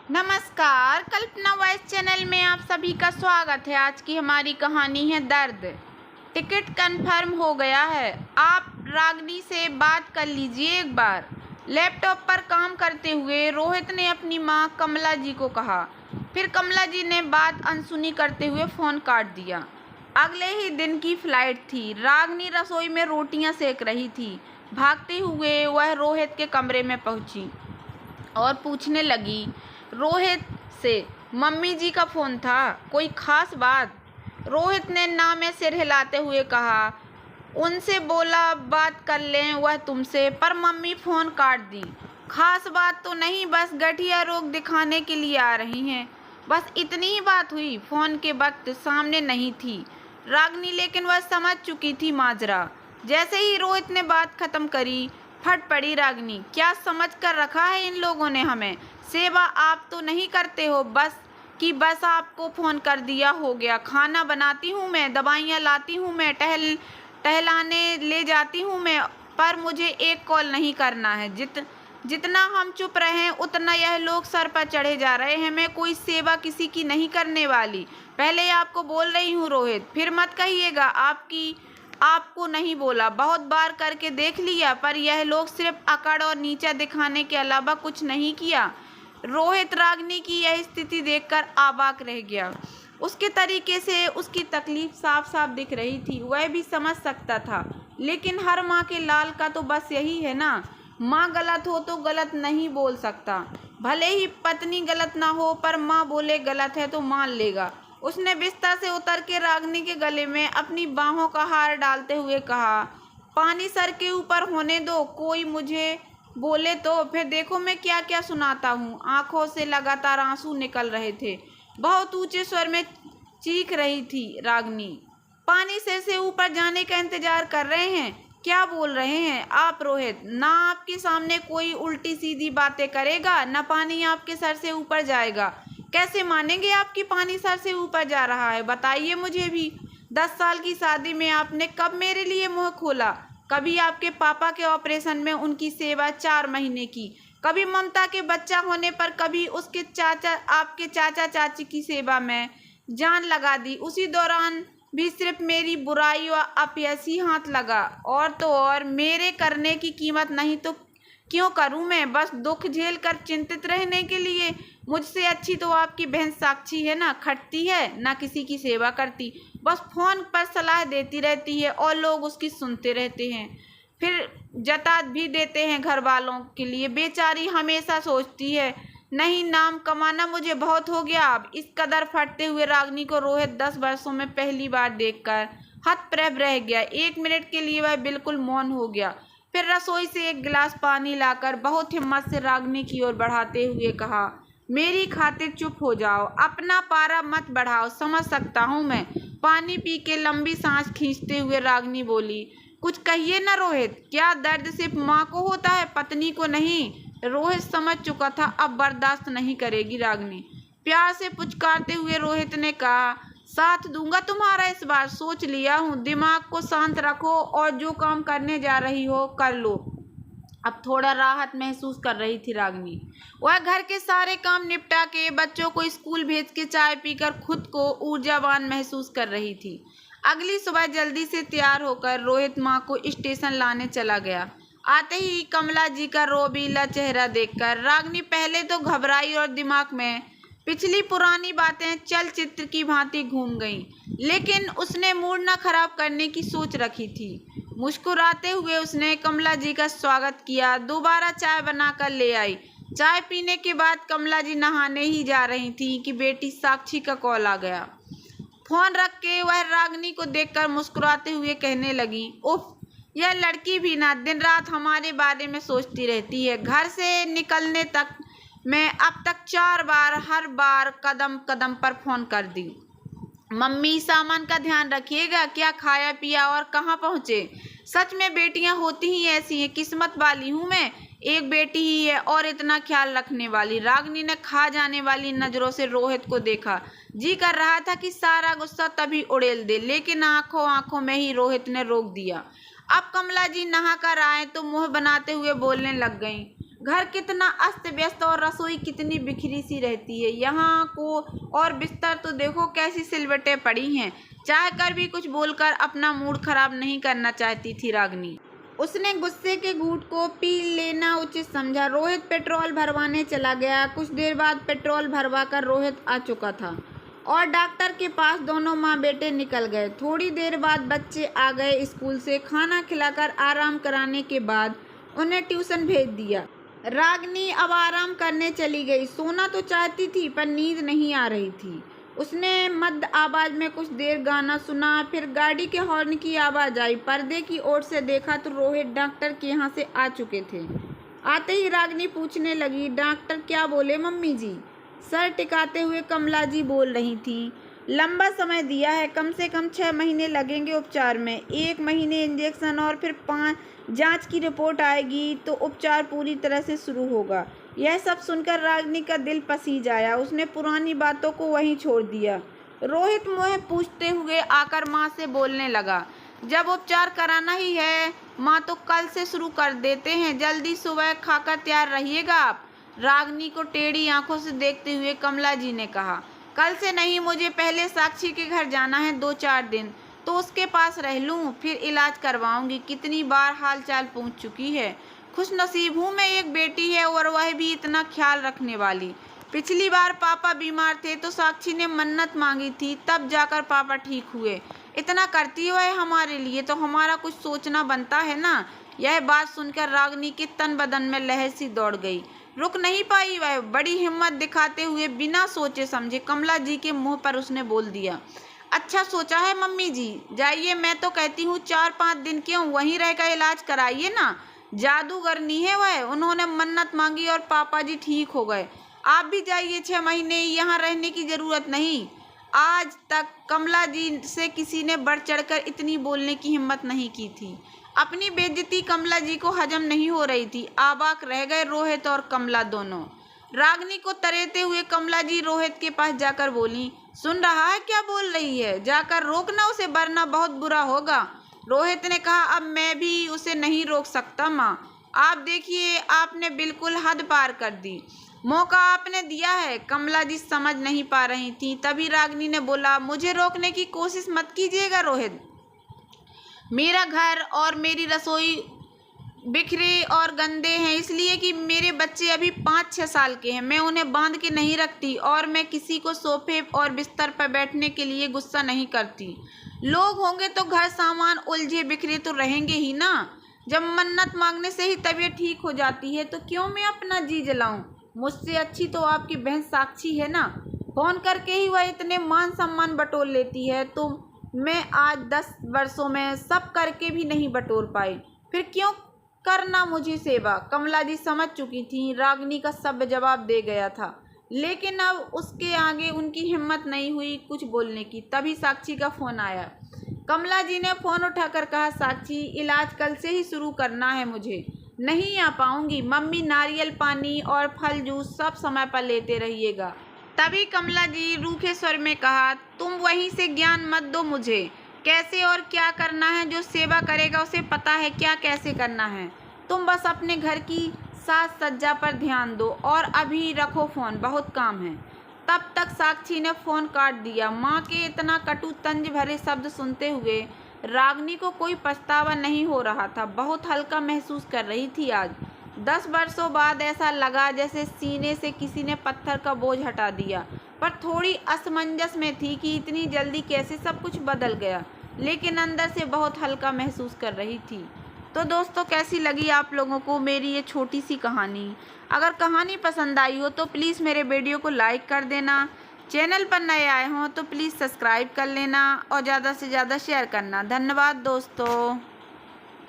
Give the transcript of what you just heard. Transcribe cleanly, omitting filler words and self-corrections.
नमस्कार, कल्पना voice channel में आप सभी का स्वागत है। आज की हमारी कहानी है दर्द। टिकट कंफर्म हो गया है। आप रागिनी से बात कर लीजिए एक बार। लैपटॉप पर काम करते हुए रोहित ने अपनी माँ कमला जी को कहा। फिर कमला जी ने बात अनसुनी करते हुए फ़ोन काट दिया। अगले ही दिन की फ्लाइट थी। रागिनी रसोई में रोटियां सेक रही थी। भागते हुए वह रोहित के कमरे में पहुंची और पूछने लगी रोहित से, मम्मी जी का फ़ोन था, कोई ख़ास बात? रोहित ने ना में सिर हिलाते हुए कहा, उनसे बोला बात कर लें वह तुमसे, पर मम्मी फ़ोन काट दी। ख़ास बात तो नहीं, बस गठिया रोग दिखाने के लिए आ रही हैं। बस इतनी ही बात हुई। फ़ोन के वक्त सामने नहीं थी रागिनी, लेकिन वह समझ चुकी थी माजरा। जैसे ही रोहित ने बात ख़त्म करी, फट पड़ी रागिनी, क्या समझ कर रखा है इन लोगों ने हमें? सेवा आप तो नहीं करते हो, बस आपको फ़ोन कर दिया हो गया। खाना बनाती हूँ मैं, दवाइयाँ लाती हूँ मैं, टहलाने ले जाती हूँ मैं, पर मुझे एक कॉल नहीं करना है। जितना हम चुप रहें उतना यह लोग सर पर चढ़े जा रहे हैं। मैं कोई सेवा किसी की नहीं करने वाली। पहले आपको बोल रही हूँ रोहित, फिर मत कहिएगा आपको नहीं बोला। बहुत बार करके देख लिया, पर यह लोग सिर्फ अकड़ और नीचा दिखाने के अलावा कुछ नहीं किया। रोहित रागिनी की यह स्थिति देखकर अवाक रह गया। उसके तरीके से उसकी तकलीफ साफ साफ दिख रही थी। वह भी समझ सकता था, लेकिन हर माँ के लाल का तो बस यही है ना, माँ गलत हो तो गलत नहीं बोल सकता। भले ही पत्नी गलत ना हो, पर माँ बोले गलत है तो मान लेगा। उसने बिस्तर से उतर के रागिनी के गले में अपनी बाहों का हार डालते हुए कहा, पानी सर के ऊपर होने दो, कोई मुझे बोले तो फिर देखो मैं क्या क्या सुनाता हूँ। आंखों से लगातार आंसू निकल रहे थे। बहुत ऊंचे स्वर में चीख रही थी रागिनी। पानी सिर से ऊपर जाने का इंतजार कर रहे हैं? क्या बोल रहे हैं आप रोहित? ना आपके सामने कोई उल्टी सीधी बातें करेगा, ना पानी आपके सर से ऊपर जाएगा। कैसे मानेंगे आपकी पानी सर से ऊपर जा रहा है? बताइए मुझे भी। 10 साल की शादी में आपने कब मेरे लिए मुंह खोला? कभी आपके पापा के ऑपरेशन में उनकी सेवा 4 महीने की, कभी ममता के बच्चा होने पर, कभी उसके आपके चाचा चाची की सेवा में जान लगा दी। उसी दौरान भी सिर्फ मेरी बुराई और अपयशी हाथ लगा। और तो और मेरे करने की कीमत नहीं तो क्यों करूं मैं? बस दुख झेल कर चिंतित रहने के लिए। मुझसे अच्छी तो आपकी बहन साक्षी है ना, खटती है ना किसी की सेवा करती, बस फ़ोन पर सलाह देती रहती है और लोग उसकी सुनते रहते हैं, फिर जता भी देते हैं घर वालों के लिए। बेचारी हमेशा सोचती है नहीं, नाम कमाना मुझे बहुत हो गया अब। इस कदर फटते हुए रागिनी को रोहित 10 वर्षों में पहली बार देखकर हतप्रभ रह गया। 1 मिनट के लिए वह बिल्कुल मौन हो गया। फिर रसोई से एक गिलास पानी लाकर बहुत हिम्मत से रागिनी की ओर बढ़ाते हुए कहा, मेरी खातिर चुप हो जाओ, अपना पारा मत बढ़ाओ, समझ सकता हूँ मैं। पानी पी के लंबी सांस खींचते हुए रागिनी बोली, कुछ कहिए ना रोहित, क्या दर्द सिर्फ माँ को होता है, पत्नी को नहीं? रोहित समझ चुका था अब बर्दाश्त नहीं करेगी रागिनी। प्यार से पुचकारते हुए रोहित ने कहा, साथ दूंगा तुम्हारा, इस बार सोच लिया हूँ। दिमाग को शांत रखो और जो काम करने जा रही हो कर लो। अब थोड़ा राहत महसूस कर रही थी रागिनी। वह घर के सारे काम निपटा के बच्चों को स्कूल भेज के चाय पीकर खुद को ऊर्जावान महसूस कर रही थी। अगली सुबह जल्दी से तैयार होकर रोहित माँ को स्टेशन लाने चला गया। आते ही कमला जी का रोबीला चेहरा देखकर रागिनी पहले तो घबराई और दिमाग में पिछली पुरानी बातें चलचित्र की भांति घूम गईं, लेकिन उसने मूड न खराब करने की सोच रखी थी। मुस्कुराते हुए उसने कमला जी का स्वागत किया, दोबारा चाय बनाकर ले आई। चाय पीने के बाद कमला जी नहाने ही जा रही थी कि बेटी साक्षी का कॉल आ गया। फोन रख के वह रागिनी को देखकर मुस्कुराते हुए कहने लगी, उफ, यह लड़की भी ना दिन रात हमारे बारे में सोचती रहती है। घर से निकलने तक मैं अब तक 4 बार, हर बार कदम कदम पर फ़ोन कर दी। मम्मी सामान का ध्यान रखिएगा, क्या खाया पिया और कहाँ पहुँचे। सच में बेटियां होती ही ऐसी हैं, किस्मत वाली हूँ मैं, एक बेटी ही है और इतना ख्याल रखने वाली। रागिनी ने खा जाने वाली नज़रों से रोहित को देखा। जी कर रहा था कि सारा गुस्सा तभी उड़ेल दे, लेकिन आंखों आंखों में ही रोहित ने रोक दिया। अब कमला जी नहा कर आए तो मुँह बनाते हुए बोलने लग गईं, घर कितना अस्त व्यस्त और रसोई कितनी बिखरी सी रहती है। यहाँ को और बिस्तर तो देखो कैसी सिलवटें पड़ी हैं। चाह कर भी कुछ बोलकर अपना मूड खराब नहीं करना चाहती थी रागिनी। उसने गुस्से के घूंट को पी लेना उचित समझा। रोहित पेट्रोल भरवाने चला गया। कुछ देर बाद पेट्रोल भरवाकर रोहित आ चुका था और डॉक्टर के पास दोनों माँ बेटे निकल गए। थोड़ी देर बाद बच्चे आ गए स्कूल से। खाना खिलाकर आराम कराने के बाद उन्हें ट्यूशन भेज दिया। रागिनी अब आराम करने चली गई। सोना तो चाहती थी पर नींद नहीं आ रही थी। उसने मध्य आवाज में कुछ देर गाना सुना, फिर गाड़ी के हॉर्न की आवाज़ आई। पर्दे की ओर से देखा तो रोहित डॉक्टर के यहाँ से आ चुके थे। आते ही रागिनी पूछने लगी, डॉक्टर क्या बोले मम्मी जी? सर टिकाते हुए कमला जी बोल रही थी, लंबा समय दिया है, कम से कम 6 महीने लगेंगे उपचार में। 1 महीने इंजेक्शन और फिर 5 जांच की रिपोर्ट आएगी तो उपचार पूरी तरह से शुरू होगा। यह सब सुनकर रागिनी का दिल पसीज आया। उसने पुरानी बातों को वहीं छोड़ दिया। रोहित मुँह पूछते हुए आकर माँ से बोलने लगा, जब उपचार कराना ही है माँ तो कल से शुरू कर देते हैं, जल्दी सुबह खाकर तैयार रहिएगा आप। रागिनी को टेढ़ी आंखों से देखते हुए कमला जी ने कहा, कल से नहीं, मुझे पहले साक्षी के घर जाना है 2-4 दिन, तो उसके पास रह लूँ, फिर इलाज करवाऊंगी। कितनी बार हाल चाल पूछ चुकी है। खुशनसीब हूँ मैं, एक बेटी है और वह भी इतना ख्याल रखने वाली। पिछली बार पापा बीमार थे तो साक्षी ने मन्नत मांगी थी, तब जाकर पापा ठीक हुए। इतना करती है वह हमारे लिए तो हमारा कुछ सोचना बनता है ना। यह बात सुनकर रागिनी के तन बदन में लहर सी दौड़ गई। रुक नहीं पाई वह। बड़ी हिम्मत दिखाते हुए बिना सोचे समझे कमला जी के मुंह पर उसने बोल दिया, अच्छा सोचा है मम्मी जी, जाइए, मैं तो कहती हूँ 4-5 दिन क्यों, वहीं रहकर इलाज कराइए ना। जादूगरनी है वह, उन्होंने मन्नत मांगी और पापा जी ठीक हो गए। आप भी जाइए, 6 महीने यहाँ रहने की जरूरत नहीं। आज तक कमला जी से किसी ने बढ़ चढ़कर इतनी बोलने की हिम्मत नहीं की थी। अपनी बेइज्जती कमला जी को हजम नहीं हो रही थी। आबाक रह गए रोहित और कमला दोनों। रागिनी को तरेते हुए कमला जी रोहित के पास जाकर बोली, सुन रहा है क्या बोल रही है, जाकर रोकना उसे, वरना बहुत बुरा होगा। रोहित ने कहा, अब मैं भी उसे नहीं रोक सकता माँ, आप देखिए आपने बिल्कुल हद पार कर दी। मौका आपने दिया है। कमला जी समझ नहीं पा रही थी। तभी रागिनी ने बोला, मुझे रोकने की कोशिश मत कीजिएगा रोहित, मेरा घर और मेरी रसोई बिखरे और गंदे हैं, इसलिए कि मेरे बच्चे अभी 5-6 साल के हैं। मैं उन्हें बांध के नहीं रखती और मैं किसी को सोफे और बिस्तर पर बैठने के लिए गुस्सा नहीं करती। लोग होंगे तो घर सामान उलझे बिखरे तो रहेंगे ही ना। जब मन्नत मांगने से ही तबीयत ठीक हो जाती है तो क्यों मैं अपना जी जलाऊं। मुझसे अच्छी तो आपकी बहन साक्षी है ना, फोन करके ही वह इतने मान सम्मान बटोर लेती है, तो मैं आज 10 वर्षों में सब करके भी नहीं बटोर पाई, फिर क्यों करना मुझे सेवा। कमला जी समझ चुकी थी रागिनी का सब जवाब दे गया था, लेकिन अब उसके आगे उनकी हिम्मत नहीं हुई कुछ बोलने की। तभी साक्षी का फ़ोन आया। कमला जी ने फ़ोन उठाकर कहा, साक्षी इलाज कल से ही शुरू करना है, मुझे नहीं आ पाऊंगी। मम्मी नारियल पानी और फल जूस सब समय पर लेते रहिएगा। तभी कमला जी रूखे स्वर में कहा, तुम वहीं से ज्ञान मत दो मुझे, कैसे और क्या करना है। जो सेवा करेगा उसे पता है क्या कैसे करना है। तुम बस अपने घर की साज सज्जा पर ध्यान दो और अभी रखो फ़ोन, बहुत काम है। तब तक साक्षी ने फ़ोन काट दिया। माँ के इतना कटु तंज भरे शब्द सुनते हुए रागिनी को कोई पछतावा नहीं हो रहा था। बहुत हल्का महसूस कर रही थी आज। 10 वर्षों बाद ऐसा लगा जैसे सीने से किसी ने पत्थर का बोझ हटा दिया, पर थोड़ी असमंजस में थी कि इतनी जल्दी कैसे सब कुछ बदल गया, लेकिन अंदर से बहुत हल्का महसूस कर रही थी। तो दोस्तों, कैसी लगी आप लोगों को मेरी ये छोटी सी कहानी? अगर कहानी पसंद आई हो तो प्लीज़ मेरे वीडियो को लाइक कर देना। चैनल पर नए आए हों तो प्लीज़ सब्सक्राइब कर लेना और ज़्यादा से ज़्यादा शेयर करना। धन्यवाद दोस्तों।